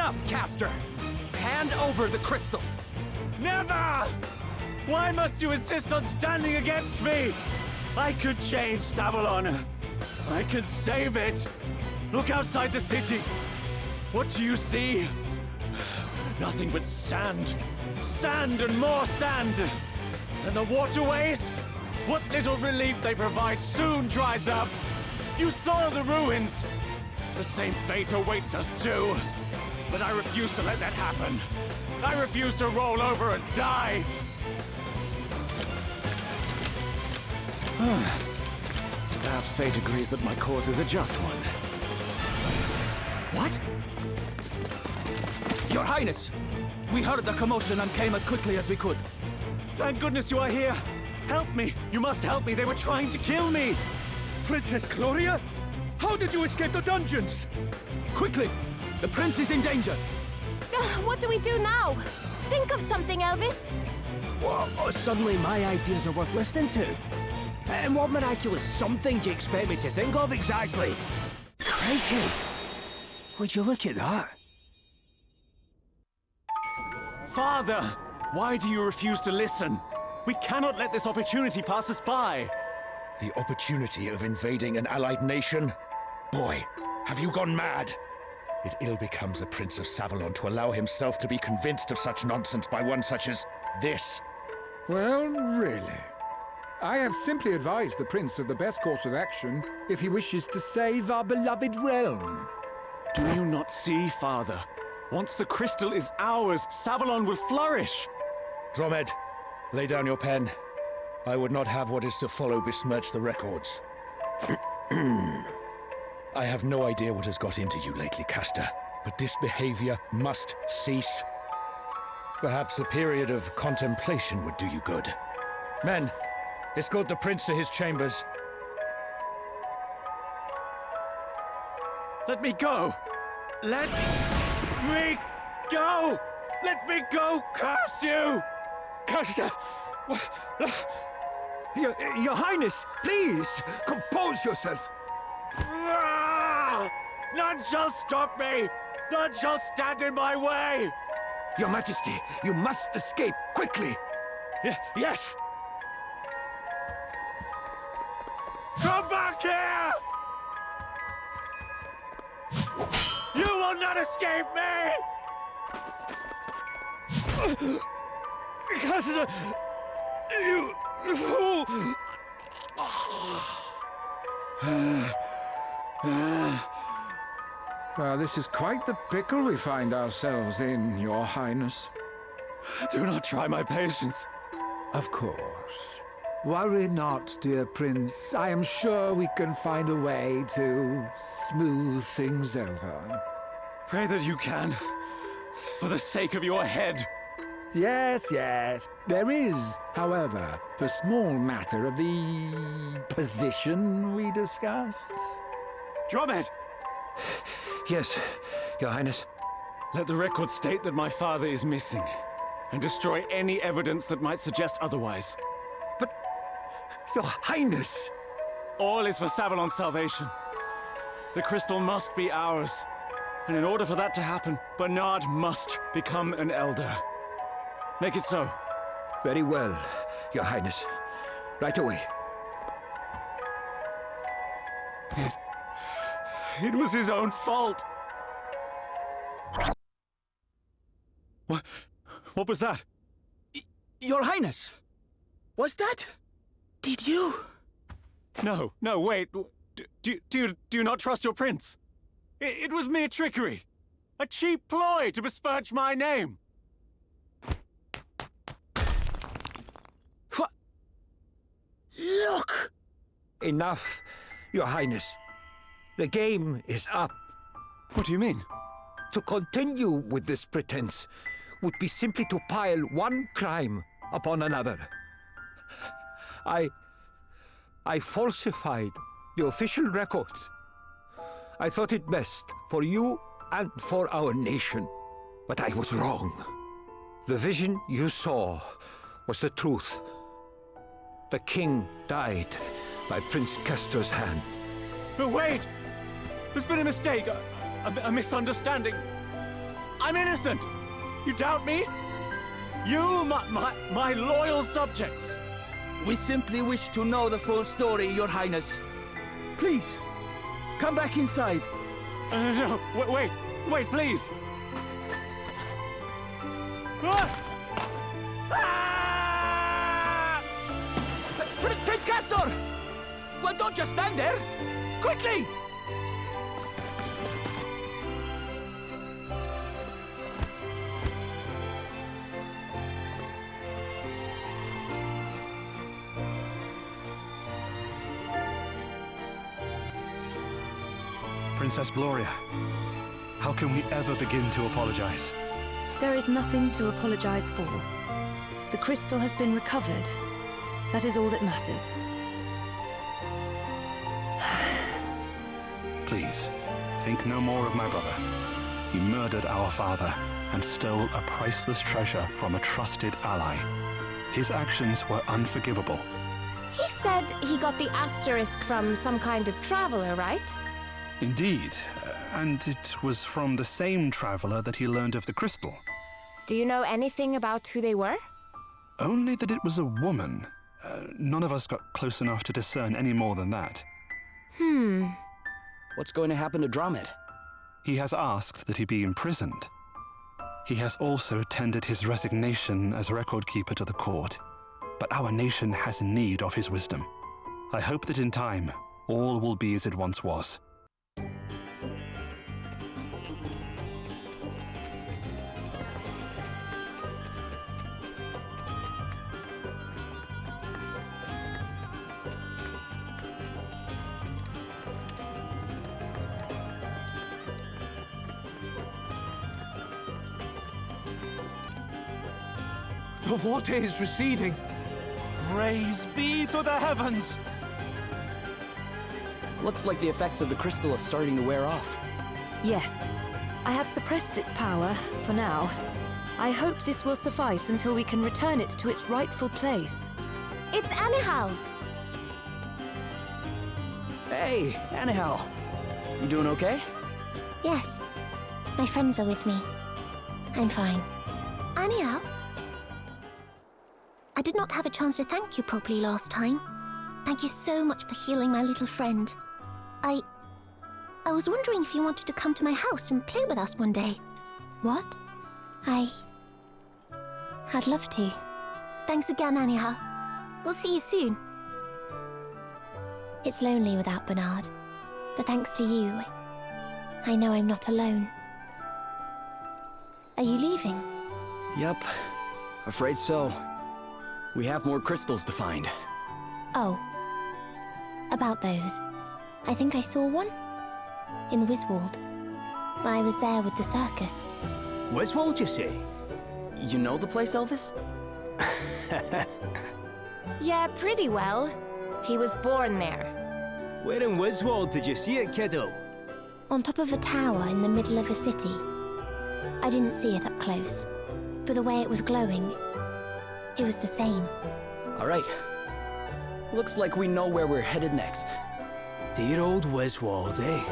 Enough, Castor! Hand over the crystal! Never! Why must you insist on standing against me? I could change Savalon. I can save it. Look outside the city. What do you see? Nothing but sand. Sand and more sand. And the waterways? What little relief they provide soon dries up. You saw the ruins. The same fate awaits us too. But I refuse to let that happen. I refuse to roll over and die. Perhaps fate agrees that my cause is a just one. What? Your Highness! We heard the commotion and came as quickly as we could. Thank goodness you are here. Help me. You must help me. They were trying to kill me. Princess Gloria? How did you escape the dungeons? Quickly! The prince is in danger! What do we do now? Think of something, Elvis. Well, suddenly my ideas are worth listening to. And what miraculous something do you expect me to think of exactly? Crikey! Would you look at that? Father, why do you refuse to listen? We cannot let this opportunity pass us by. The opportunity of invading an allied nation? Boy, have you gone mad? It ill becomes a Prince of Savalon to allow himself to be convinced of such nonsense by one such as this. Well, really. I have simply advised the Prince of the best course of action if he wishes to save our beloved realm. Do you not see, Father? Once the crystal is ours, Savalon will flourish. Dromed, lay down your pen. I would not have what is to follow besmirch the records. I have no idea what has got into you lately, Castor, but this behavior must cease. Perhaps a period of contemplation would do you good. Men, escort the prince to his chambers. Let me go! Let me go! Let me go, curse you! Castor! Your Highness, please, compose yourself. Ah! None shall stop me! None shall stand in my way! Your Majesty, you must escape quickly. Yes! Come back here! You will not escape me! Castor! You fool! Well, this is quite the pickle we find ourselves in, Your Highness. Do not try my patience. Of course. Worry not, dear Prince. I am sure we can find a way to smooth things over. Pray that you can. For the sake of your head. Yes, yes. There is, however, the small matter of the position we discussed. Dromed! Yes, Your Highness. Let the record state that my father is missing, and destroy any evidence that might suggest otherwise. But, Your Highness! All is for Savalon's salvation. The crystal must be ours. And in order for that to happen, Bernard must become an elder. Make it so. Very well, Your Highness. Right away. It was his own fault. What was that? Your Highness! Was that? Did you? No, wait. Do you not trust your prince? It was mere trickery. A cheap ploy to besmirch my name. What? Look! Enough, Your Highness. The game is up. What do you mean? To continue with this pretense would be simply to pile one crime upon another. I falsified the official records. I thought it best for you and for our nation, but I was wrong. The vision you saw was the truth. The king died by Prince Castor's hand. But wait! There's been a mistake, a misunderstanding. I'm innocent! You doubt me? You, my loyal subjects! We simply wish to know the full story, Your Highness. Please, come back inside. No, wait, please! Ah! Ah! Prince Castor! Well, don't just stand there! Quickly! Princess Gloria, how can we ever begin to apologize? There is nothing to apologize for. The crystal has been recovered. That is all that matters. Please, think no more of my brother. He murdered our father and stole a priceless treasure from a trusted ally. His actions were unforgivable. He said he got the asterisk from some kind of traveler, right? Indeed, and it was from the same traveler that he learned of the crystal. Do you know anything about who they were? Only that it was a woman. None of us got close enough to discern any more than that. What's going to happen to Drummond? He has asked that he be imprisoned. He has also tendered his resignation as record keeper to the court. But our nation has need of his wisdom. I hope that in time, all will be as it once was. The water is receding. Praise be to the heavens! Looks like the effects of the crystal are starting to wear off. Yes. I have suppressed its power, for now. I hope this will suffice until we can return it to its rightful place. It's Anihal! Hey, Anihal. You doing okay? Yes. My friends are with me. I'm fine. Anihal? I did not have a chance to thank you properly last time. Thank you so much for healing my little friend. I was wondering if you wanted to come to my house and play with us one day. What? I'd love to. Thanks again, Anihal. We'll see you soon. It's lonely without Bernard, but thanks to you, I know I'm not alone. Are you leaving? Yep. Afraid so. We have more crystals to find. Oh. About those. I think I saw one. In Wiswald. When I was there with the circus. Wiswald, you say? You know the place, Elvis? Yeah, pretty well. He was born there. Where in Wiswald did you see it, kiddo? On top of a tower in the middle of a city. I didn't see it up close, but the way it was glowing, it was the same. All right. Looks like we know where we're headed next. Dear old Wiswald, eh?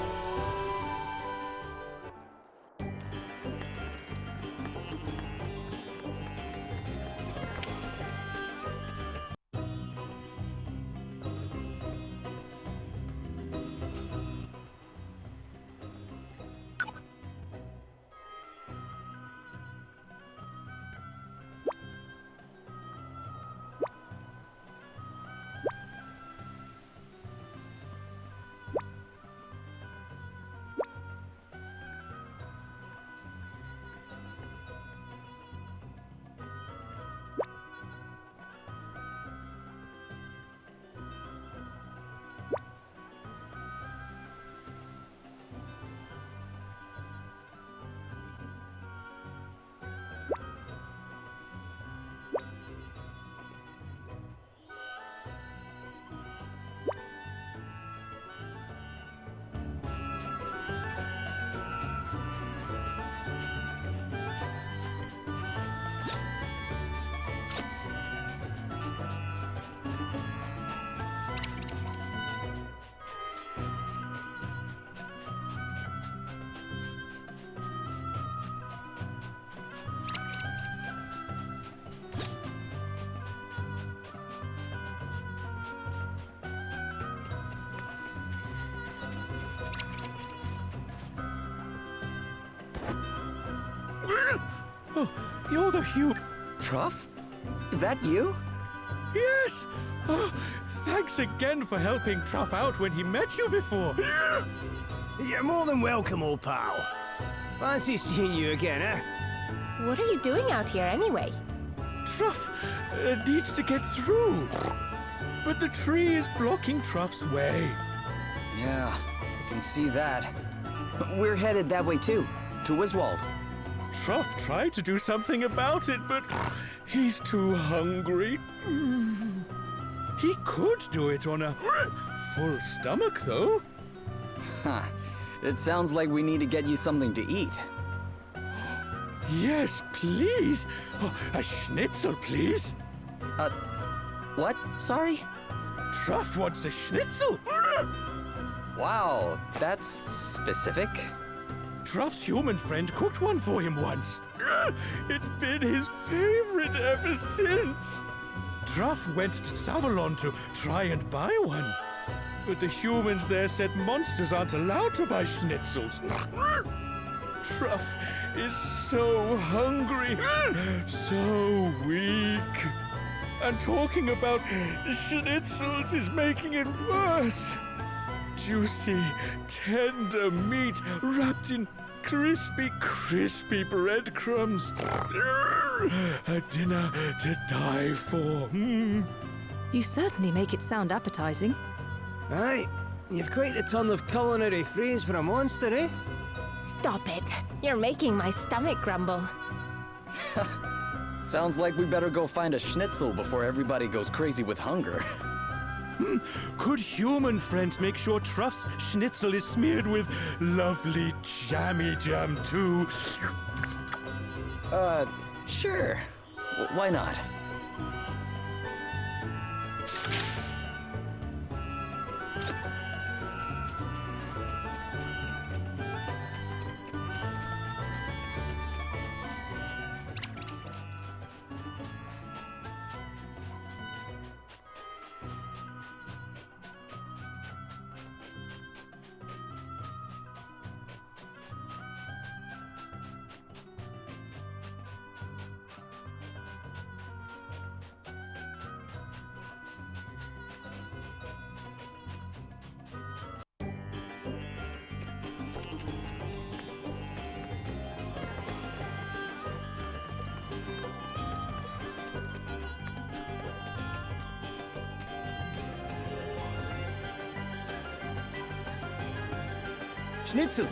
Oh, you're the Hugh. Truff? Is that you? Yes! Oh, thanks again for helping Truff out when he met you before. You're more than welcome, old pal. Fancy seeing you again, eh? What are you doing out here anyway? Truff needs to get through. But the tree is blocking Truff's way. Yeah, I can see that. We're headed that way too, to Wiswald. Truff tried to do something about it, but he's too hungry. He could do it on a full stomach, though. Huh. It sounds like we need to get you something to eat. Yes, please. Oh, a schnitzel, please. What? Sorry? Truff wants a schnitzel. Wow, that's specific. Truff's human friend cooked one for him once. It's been his favorite ever since. Truff went to Savalon to try and buy one. But the humans there said monsters aren't allowed to buy schnitzels. Truff is so hungry, so weak. And talking about schnitzels is making it worse. Juicy, tender meat wrapped in crispy, crispy breadcrumbs. A dinner to die for. You certainly make it sound appetizing. Aye, you've quite a ton of culinary phrase for a monster, eh? Stop it. You're making my stomach grumble. Sounds like we better go find a schnitzel before everybody goes crazy with hunger. Could human friends make sure Truff's schnitzel is smeared with lovely jammy jam too? Sure. Why not? Schnitzel.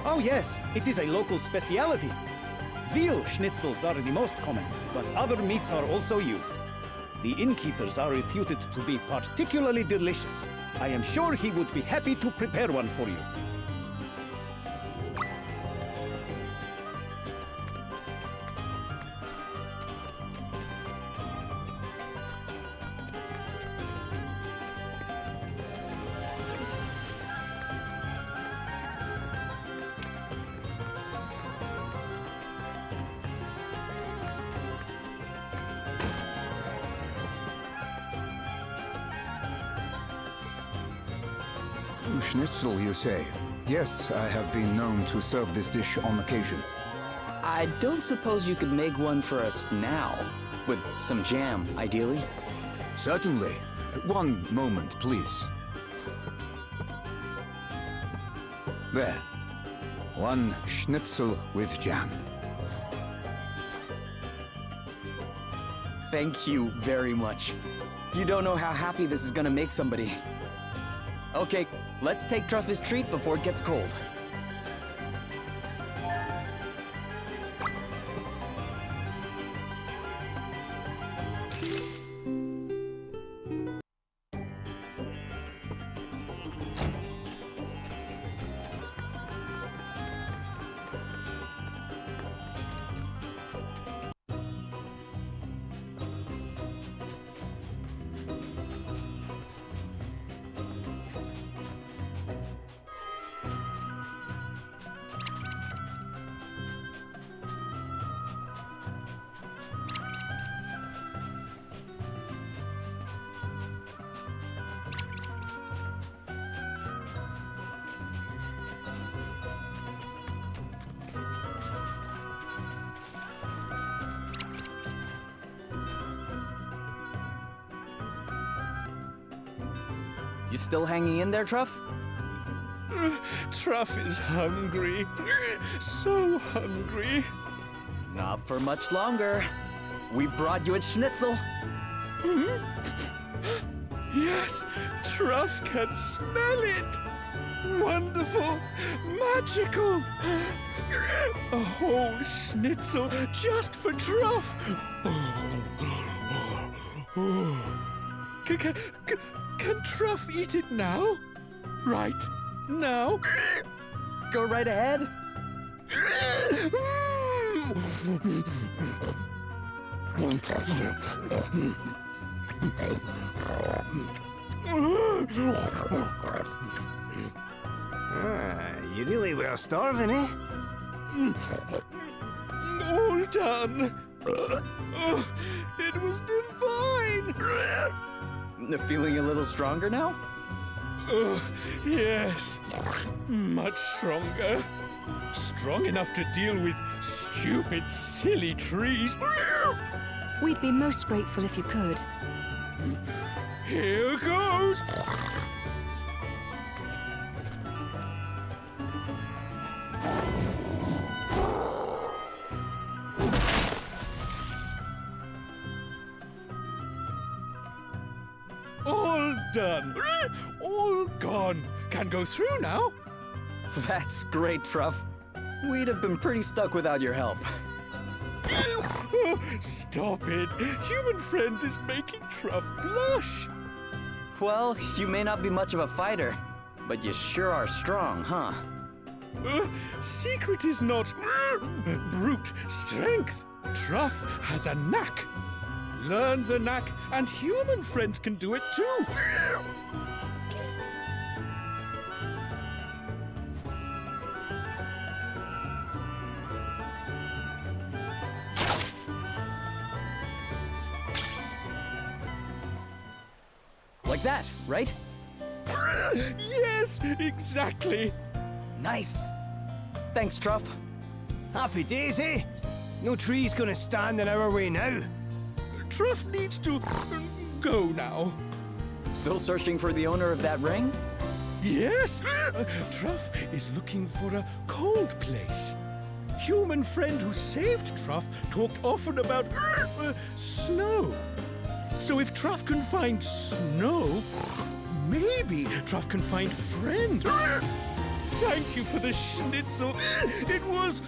Oh yes, it is a local speciality. Veal schnitzels are the most common, but other meats are also used. The innkeepers are reputed to be particularly delicious. I am sure he would be happy to prepare one for you. Schnitzel, you say? Yes, I have been known to serve this dish on occasion. I don't suppose you could make one for us now, with some jam, ideally? Certainly. One moment, please. There. One schnitzel with jam. Thank you very much. You don't know how happy this is gonna make somebody. Okay, let's take Truff his treat before it gets cold. still hanging in there, Truff? Truff is hungry. So hungry. Not for much longer. We brought you a schnitzel. Yes, Truff can smell it. Wonderful, magical. A whole schnitzel just for Truff. Can Truff eat it now? Right now? Go right ahead. You really were starving, eh? All done. It was divine. Feeling a little stronger now? Yes, much stronger. Strong enough to deal with stupid, silly trees. We'd be most grateful if you could. Here goes. All done. All gone. Can go through now. That's great, Truff. We'd have been pretty stuck without your help. Stop it. Human friend is making Truff blush. Well, you may not be much of a fighter, but you sure are strong, huh? Secret is not brute strength. Truff has a knack. Learn the knack, and human friends can do it too. Like that, right? Yes, exactly. Nice. Thanks, Truff. Happy days, eh? No tree's gonna stand in our way now. Truff needs to go now. Still searching for the owner of that ring? Yes. Truff is looking for a cold place. Human friend who saved Truff talked often about snow. So if Truff can find snow, maybe Truff can find friend. Thank you for the schnitzel. It was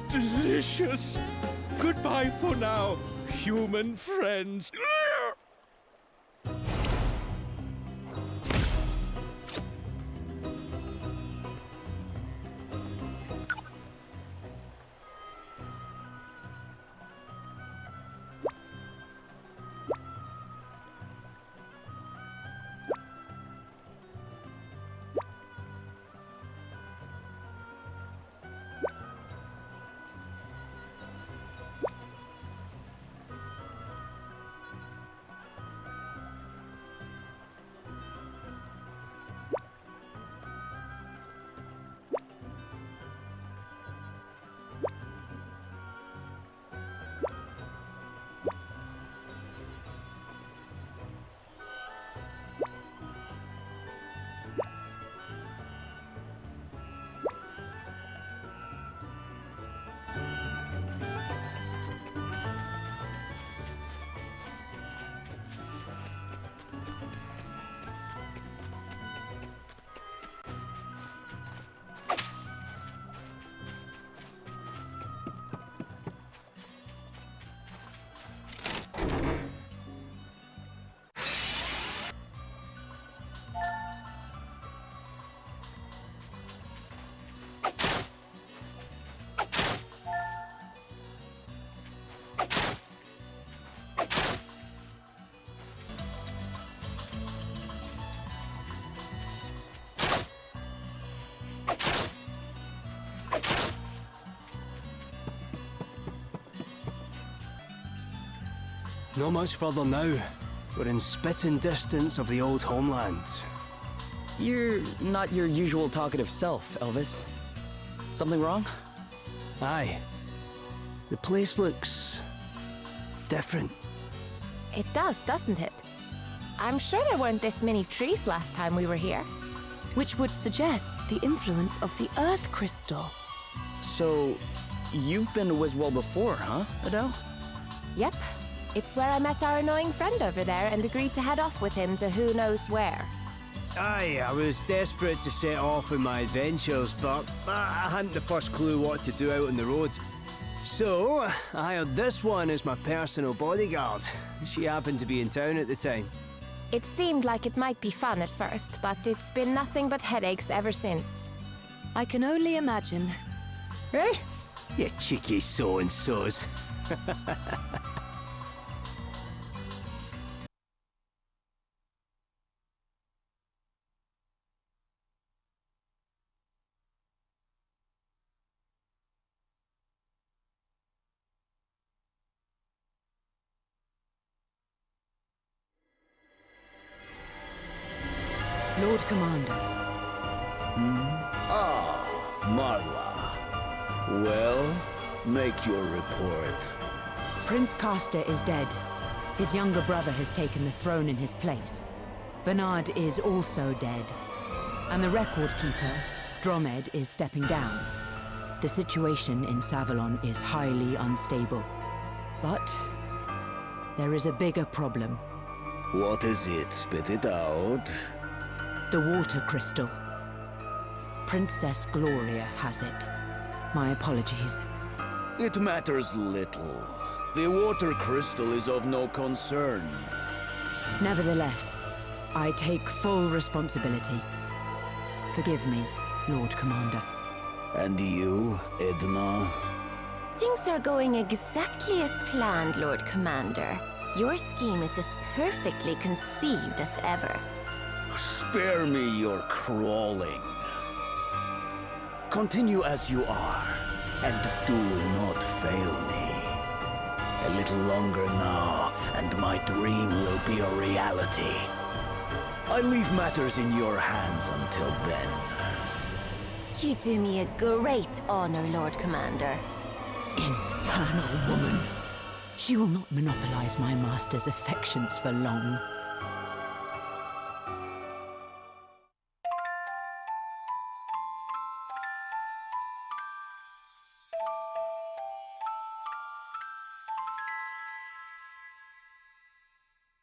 delicious. Goodbye for now, human friends. Not much further now. We're in spitting distance of the old homeland. You're not your usual talkative self, Elvis. Something wrong? Aye. The place looks different. It does, doesn't it? I'm sure there weren't this many trees last time we were here. Which would suggest the influence of the Earth Crystal. So, you've been to Wiswell before, huh, Adele? Yep. It's where I met our annoying friend over there and agreed to head off with him to who knows where. Aye, I was desperate to set off on my adventures, but I hadn't the first clue what to do out on the road. So, I hired this one as my personal bodyguard. She happened to be in town at the time. It seemed like it might be fun at first, but it's been nothing but headaches ever since. I can only imagine. Eh? You cheeky so-and-sos. Lord Commander. Ah, Marla. Well, make your report. Prince Castor is dead. His younger brother has taken the throne in his place. Bernard is also dead. And the record keeper, Dromed, is stepping down. The situation in Savalon is highly unstable. But there is a bigger problem. What is it? Spit it out. The water crystal. Princess Gloria has it. My apologies. It matters little. The water crystal is of no concern. Nevertheless, I take full responsibility. Forgive me, Lord Commander. And you, Edna? Things are going exactly as planned, Lord Commander. Your scheme is as perfectly conceived as ever. Spare me your crawling. Continue as you are, and do not fail me. A little longer now, and my dream will be a reality. I leave matters in your hands until then. You do me a great honor, Lord Commander. Infernal woman. She will not monopolize my master's affections for long.